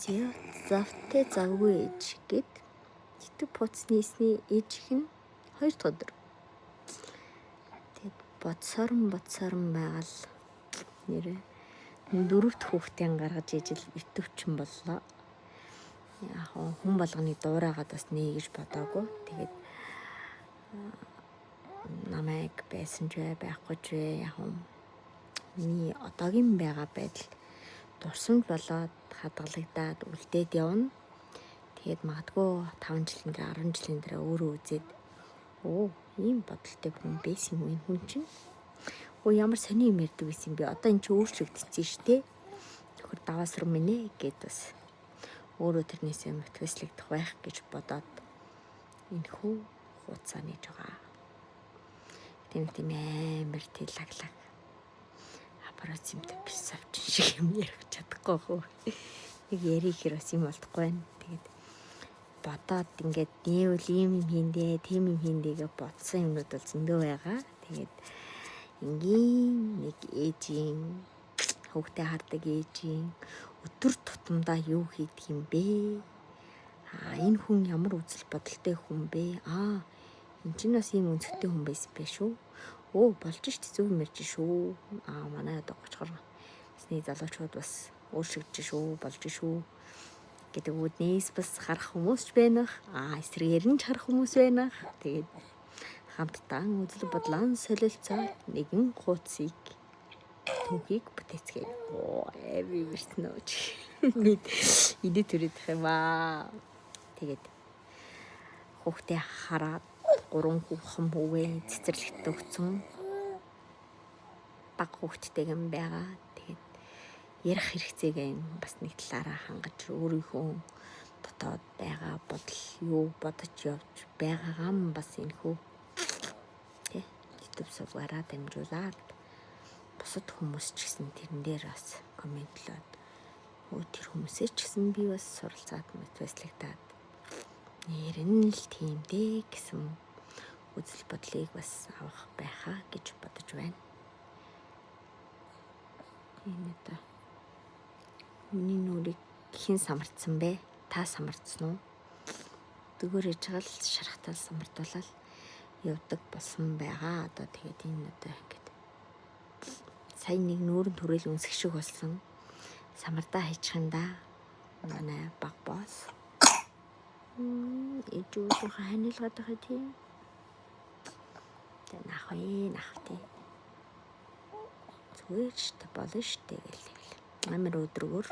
Зэ завтай завгүй ээж гэд тэтг пуцнийсний ээжих нь 2 дахь өдөр. Тэгэд бодсорон байгаал нэрээ 4 дахь хүүхдийн гаргаж ижил итвчин боллоо. Яг хүн болгоны дуурайгаад бас нээ гэж бодоагүй. Тэгээд намайг байсан ч байхгүй ч яг миний одоогийн байгаа байдал дурсамж болоод хадгалагдаад үлдээд явна. Тэгээд магадгүй 5 жилийн 10 жилийн дараа өөрөө үзээд ийм бодолтой хүн байсан юм энэ хүн чинь. Ямар сони юм ярьдаг байсан би. Одоо эн чинь өөрчлөгдсөн шүү дээ. Төхөр даваасар минь ээ гэд бас өөрөө тэрнээсээ мотивацлэгдэх байх гэж бодоод энэ хүү хуцаа нээж байгаа. Тийм амар лаглаг. Аппаратимтэй писавч шиг юм ярих чадахгүй хөө. Нэг ярих хэр бас юм болдохгүй байна. Тэгээд бодоод ингээд нээвэл ийм юм хийндээ, тийм юм хийндээ гэж бодсон юмнууд бол зөндөө байгаа. Тэгээд энгийн нэг ээжийн хүүхдээ хардаг ээжийн өдөр тутамдаа юу хийдэг юм бэ? Энэ хүн ямар үзэл бодолтой хүн бэ? Энд чинь бас ийм өнцгтэй хүн байсан байх шүү. Болж штт зөв мэрж шүү. Манай одоо гочхор сний залуучууд бас өөрчлөгдөж шүү, болж шүү гэдэг үднээс бас харах хүмүүс ч байна. Эсрэгээр нь ч харах хүмүүс байна. Тэгээд хамтдаа үзэл бодлон солилцоод нэгэн хуудсыг түүхийг бүтээцгээе. Every нөөч. Бид идэ төрөдөх юм аа. Тэгээд хүүхдээ хараад 3 хүүхэн хүүгээ цэцэрлэгт өгсөн. Баг хүүхдтэй юм байгаа. Тэгээд ярих хэрэгцээгээ бас нэг талаараа хангаж өөрийнхөө дотоод байгаа бодол юу бодож явж байгаагаа бас энэ хүү YouTube сувгаараа дамжуулаад бусад хүмүүс ч гэсэн тэрэн дээр бас комментлоод тэр хүмүүсээ ч гэсэн би бас суралцаад мотивацлагдаад нэрэн л тийм дээ гэсэн үзэл бодлыг бас авах байхаа гэж бодож байна. Энэ одоо миний нүрийг хэн самардсан бэ? Та самардсан уу? Дөгөр ээж гал шархтал самардуулаад явдаг болсон байгаа. Одоо тэгээд энэ одоо ингээд сайн нэг нүүрэн төрөл үнсэх шиг болсон. Самардаа хайчихандаа манай баг босс ижүүхэн ханилгаад байгаа тийм. Тэ нахвти. Зүгээр штэ болно штэ гэл. Амар өдрөгөр